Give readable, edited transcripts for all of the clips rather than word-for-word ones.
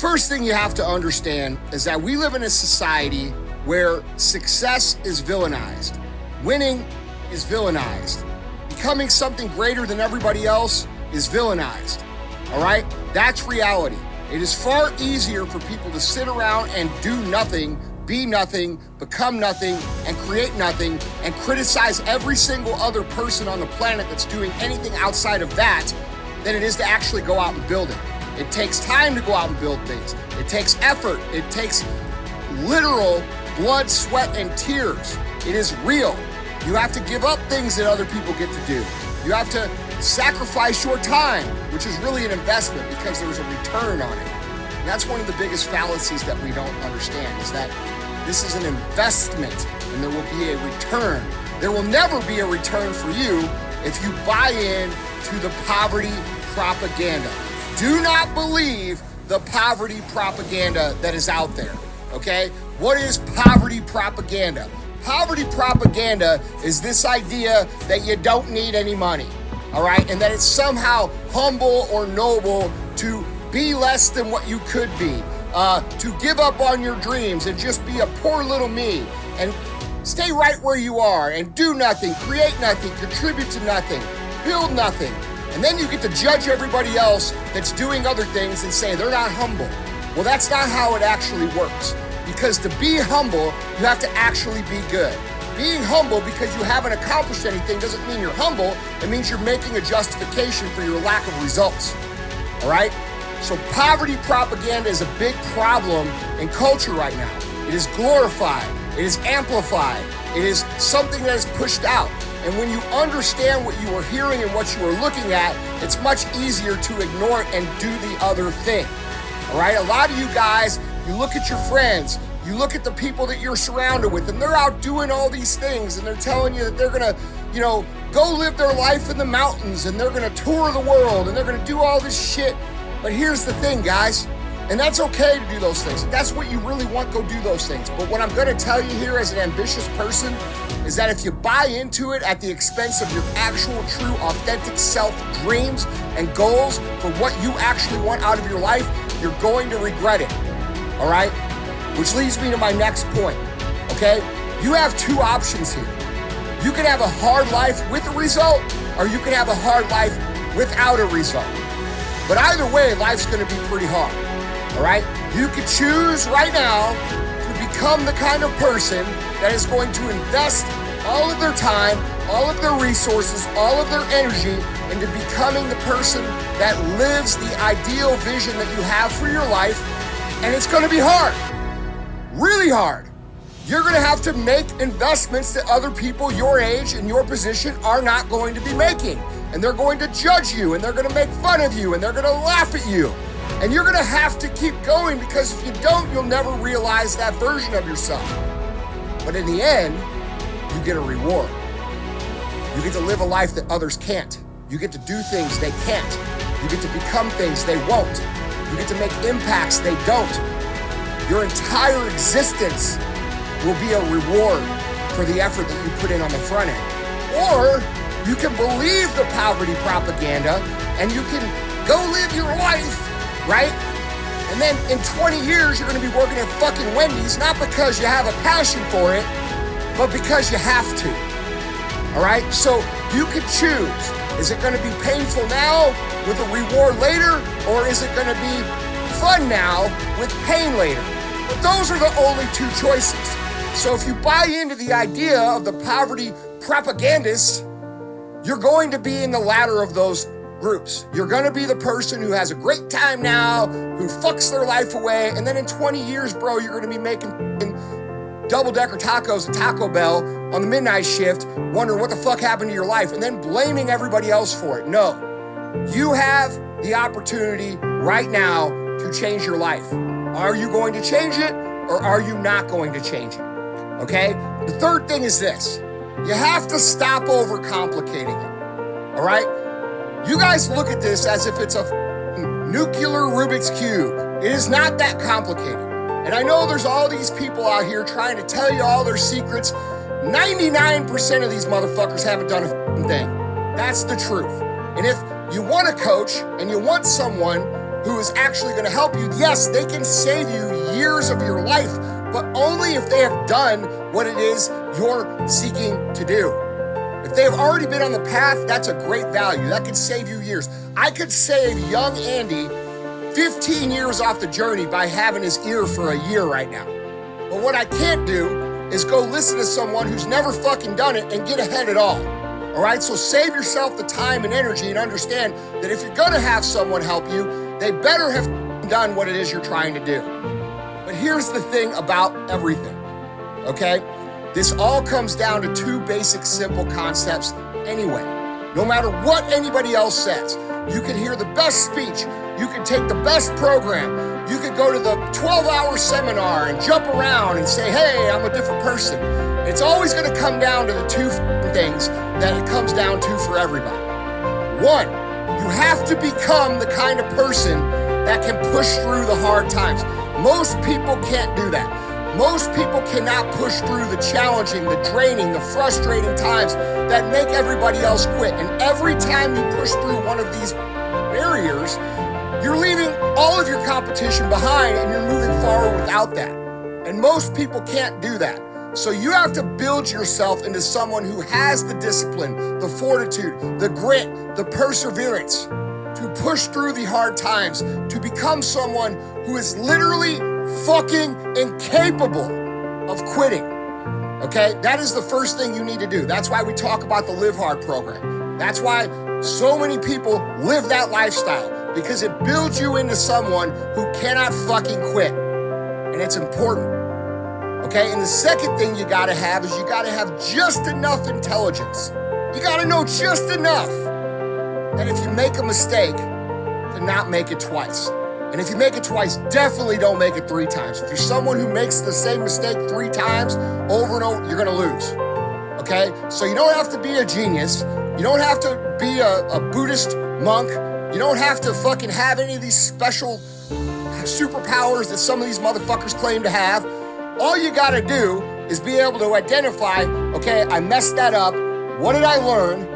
first thing you have to understand is that we live in a society where success is villainized. Winning is villainized. Becoming something greater than everybody else is villainized. All right? That's reality. It is far easier for people to sit around and do nothing, be nothing, become nothing, and create nothing, and criticize every single other person on the planet that's doing anything outside of that than it is to actually go out and build it. It takes time to go out and build things. It takes effort. It takes literal blood, sweat, and tears. It is real. You have to give up things that other people get to do. You have to sacrifice your time, which is really an investment because there's a return on it. And that's one of the biggest fallacies that we don't understand, is that this is an investment and there will be a return. There will never be a return for you if you buy in to the poverty propaganda. Do not believe the poverty propaganda that is out there, okay? What is poverty propaganda? Poverty propaganda is this idea that you don't need any money, all right? And that it's somehow humble or noble to be less than what you could be, to give up on your dreams and just be a poor little me and stay right where you are and do nothing, create nothing, contribute to nothing, build nothing. And then you get to judge everybody else that's doing other things and say they're not humble. Well, that's not how it actually works. Because to be humble, you have to actually be good. Being humble because you haven't accomplished anything doesn't mean you're humble. It means you're making a justification for your lack of results. All right? So poverty propaganda is a big problem in culture right now. It is glorified. It is amplified. It is something that is pushed out. And when you understand what you are hearing and what you are looking at, it's much easier to ignore it and do the other thing. All right? A lot of you guys, you look at your friends, you look at the people that you're surrounded with, and they're out doing all these things, and they're telling you that they're gonna, go live their life in the mountains, and they're gonna tour the world, and they're gonna do all this shit. But here's the thing, guys, and that's okay to do those things. If that's what you really want, go do those things. But what I'm gonna tell you here as an ambitious person is that if you buy into it at the expense of your actual, true, authentic self dreams and goals for what you actually want out of your life, you're going to regret it. All right? Which leads me to my next point, okay? You have two options here. You can have a hard life with a result, or you can have a hard life without a result. But either way, life's gonna be pretty hard, all right? You could choose right now to become the kind of person that is going to invest all of their time, all of their resources, all of their energy into becoming the person that lives the ideal vision that you have for your life. And it's gonna be hard, really hard. You're gonna have to make investments that other people your age and your position are not going to be making. And they're going to judge you, and they're gonna make fun of you, and they're gonna laugh at you. And you're gonna have to keep going, because if you don't, you'll never realize that version of yourself. But in the end, you get a reward. You get to live a life that others can't. You get to do things they can't. You get to become things they won't. You get to make impacts they don't. Your entire existence will be a reward for the effort that you put in on the front end. Or you can believe the poverty propaganda and you can go live your life, right? And then in 20 years, you're gonna be working at fucking Wendy's, not because you have a passion for it, but because you have to, all right? So you could choose. Is it gonna be painful now with a reward later, or is it gonna be fun now with pain later? But those are the only two choices. So if you buy into the idea of the poverty propagandists, you're going to be in the latter of those groups. You're gonna be the person who has a great time now, who fucks their life away, and then in 20 years, bro, you're gonna be making double-decker tacos at Taco Bell on the midnight shift, wondering what the fuck happened to your life, and then blaming everybody else for it. No, you have the opportunity right now to change your life. Are you going to change it, or are you not going to change it? Okay? The third thing is this. You have to stop overcomplicating it, all right? You guys look at this as if it's a nuclear Rubik's Cube. It is not that complicated. And I know there's all these people out here trying to tell you all their secrets. 99% of these motherfuckers haven't done a thing. That's the truth. And if you want a coach and you want someone who is actually going to help you, yes, they can save you years of your life, but only if they have done what it is you're seeking to do. If they have already been on the path, that's a great value. That could save you years. I could save young Andy 15 years off the journey by having his ear for a year right now. But what I can't do is go listen to someone who's never fucking done it and get ahead at all. All right, so save yourself the time and energy and understand that if you're gonna have someone help you, they better have done what it is you're trying to do. But here's the thing about everything, okay? This all comes down to two basic, simple concepts anyway. No matter what anybody else says, you can hear the best speech, you can take the best program, you could go to the 12-hour seminar and jump around and say, hey, I'm a different person. It's always gonna come down to the two things that it comes down to for everybody. One, you have to become the kind of person that can push through the hard times. Most people can't do that. Most people cannot push through the challenging, the draining, the frustrating times that make everybody else quit. And every time you push through one of these barriers, you're leaving all of your competition behind and you're moving forward without that. And most people can't do that. So you have to build yourself into someone who has the discipline, the fortitude, the grit, the perseverance to push through the hard times, to become someone who is literally fucking incapable of quitting. Okay? That is the first thing you need to do. That's why we talk about the Live Hard program. That's why so many people live that lifestyle, because it builds you into someone who cannot fucking quit. And it's important. Okay, and the second thing you gotta have is you gotta have just enough intelligence. You gotta know just enough that if you make a mistake, to not make it twice. And if you make it twice, definitely don't make it 3 times. If you're someone who makes the same mistake 3 times over and over, you're gonna lose. Okay, so you don't have to be a genius. You don't have to be a Buddhist monk. You don't have to fucking have any of these special superpowers that some of these motherfuckers claim to have. All you gotta do is be able to identify, okay, I messed that up, what did I learn?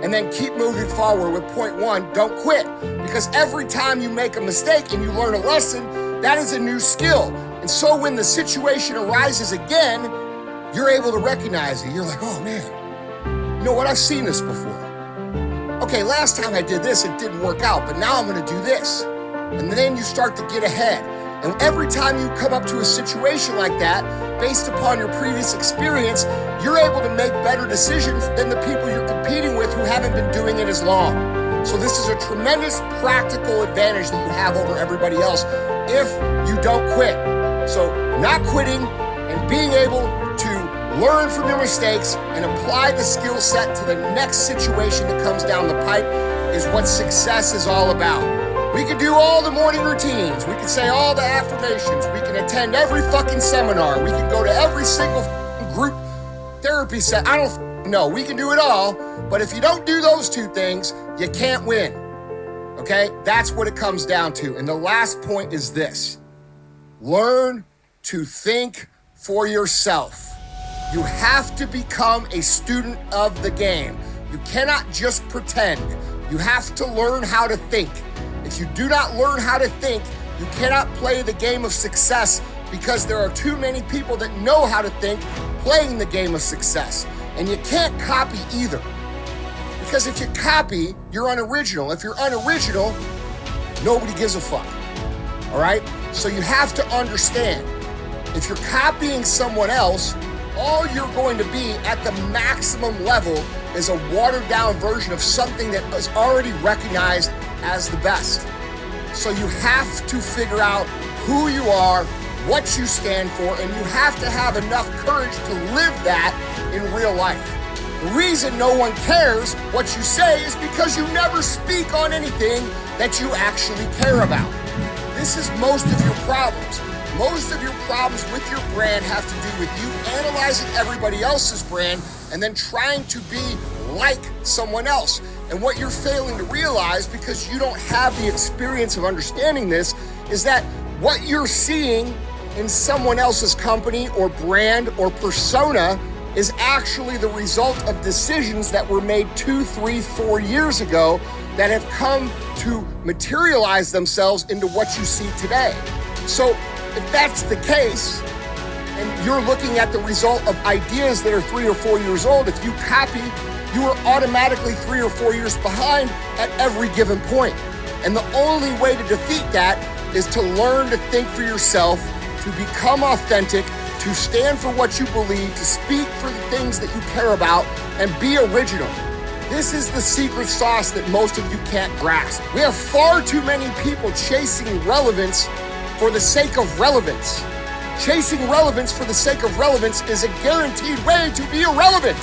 And then keep moving forward with point 1, don't quit. Because every time you make a mistake and you learn a lesson, that is a new skill. And so when the situation arises again, you're able to recognize it. You're like, oh man, you know what, I've seen this before. Okay, last time I did this, it didn't work out, but now I'm gonna do this. And then you start to get ahead. And every time you come up to a situation like that, based upon your previous experience, you're able to make better decisions than the people you're competing with who haven't been doing it as long. So this is a tremendous practical advantage that you have over everybody else if you don't quit. So not quitting and being able to learn from your mistakes and apply the skill set to the next situation that comes down the pipe is what success is all about. We can do all the morning routines. We can say all the affirmations. We can attend every fucking seminar. We can go to every single group therapy set. I don't know. We can do it all. But if you don't do those 2 things, you can't win. Okay? That's what it comes down to. And the last point is this. Learn to think for yourself. You have to become a student of the game. You cannot just pretend. You have to learn how to think. If you do not learn how to think, you cannot play the game of success because there are too many people that know how to think playing the game of success. And you can't copy either. Because if you copy, you're unoriginal. If you're unoriginal, nobody gives a fuck. All right? So you have to understand, if you're copying someone else, all you're going to be at the maximum level is a watered down version of something that is already recognized as the best. So you have to figure out who you are, what you stand for, and you have to have enough courage to live that in real life. The reason no one cares what you say is because you never speak on anything that you actually care about. This is most of your problems. Most of your problems with your brand have to do with you analyzing everybody else's brand and then trying to be like someone else. And what you're failing to realize, because you don't have the experience of understanding this, is that what you're seeing in someone else's company or brand or persona is actually the result of decisions that were made 2, 3, 4 years ago that have come to materialize themselves into what you see today. So if that's the case, and you're looking at the result of ideas that are 3 or 4 years old, if you copy, you are automatically 3 or 4 years behind at every given point. And the only way to defeat that is to learn to think for yourself, to become authentic, to stand for what you believe, to speak for the things that you care about, and be original. This is the secret sauce that most of you can't grasp. We have far too many people chasing relevance for the sake of relevance. Chasing relevance for the sake of relevance is a guaranteed way to be irrelevant.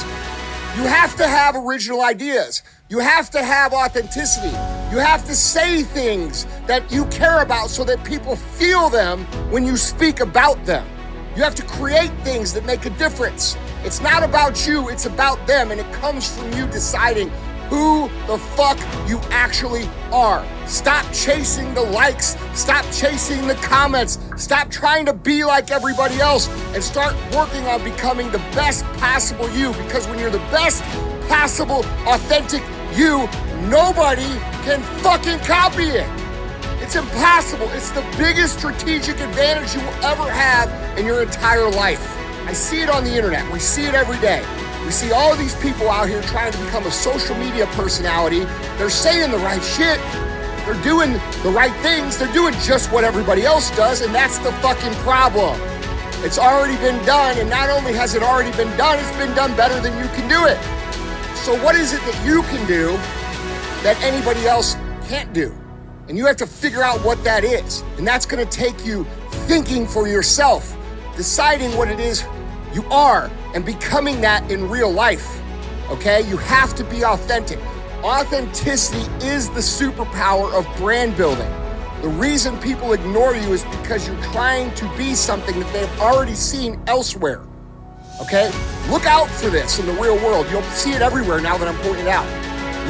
You have to have original ideas. You have to have authenticity. You have to say things that you care about so that people feel them when you speak about them. You have to create things that make a difference. It's not about you, it's about them, and it comes from you deciding who the fuck you actually are. Stop chasing the likes. Stop chasing the comments. Stop trying to be like everybody else and start working on becoming the best possible you, because when you're the best possible, authentic you, nobody can fucking copy it. It's impossible. It's the biggest strategic advantage you will ever have in your entire life. I see it on the internet. We see it every day. We see all of these people out here trying to become a social media personality. They're saying the right shit. They're doing the right things. They're doing just what everybody else does, and that's the fucking problem. It's already been done, and not only has it already been done, it's been done better than you can do it. So what is it that you can do that anybody else can't do? And you have to figure out what that is. And that's gonna take you thinking for yourself, deciding what it is you are, and becoming that in real life, okay? You have to be authentic. Authenticity is the superpower of brand building. The reason people ignore you is because you're trying to be something that they've already seen elsewhere, okay? Look out for this in the real world. You'll see it everywhere now that I'm pointing it out.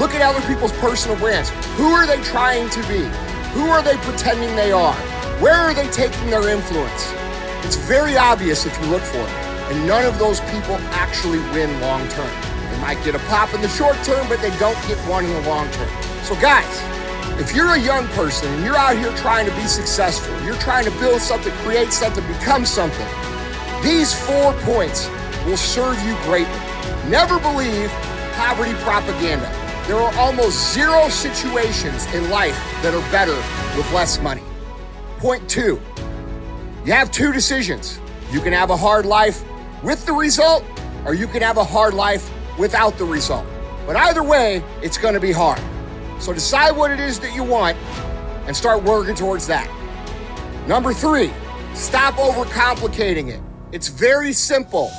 Look at other people's personal brands. Who are they trying to be? Who are they pretending they are? Where are they taking their influence? It's very obvious if you look for it. And none of those people actually win long term. They might get a pop in the short term, but they don't get one in the long term. So guys, if you're a young person and you're out here trying to be successful, you're trying to build something, create something, become something, these 4 points will serve you greatly. Never believe poverty propaganda. There are almost 0 situations in life that are better with less money. Point 2, you have 2 decisions. You can have a hard life with the result, or you can have a hard life without the result. But either way, it's gonna be hard. So decide what it is that you want and start working towards that. Number 3, stop overcomplicating it. It's very simple,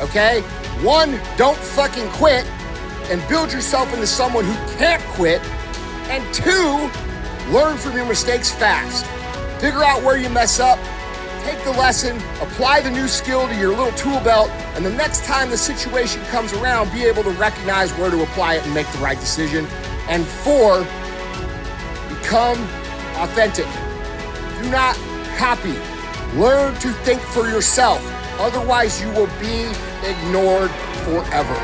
okay? 1, don't fucking quit and build yourself into someone who can't quit. And 2, learn from your mistakes fast. Figure out where you mess up, take the lesson, apply the new skill to your little tool belt, and the next time the situation comes around, be able to recognize where to apply it and make the right decision. And 4, become authentic. Do not copy. Learn to think for yourself. Otherwise, you will be ignored forever.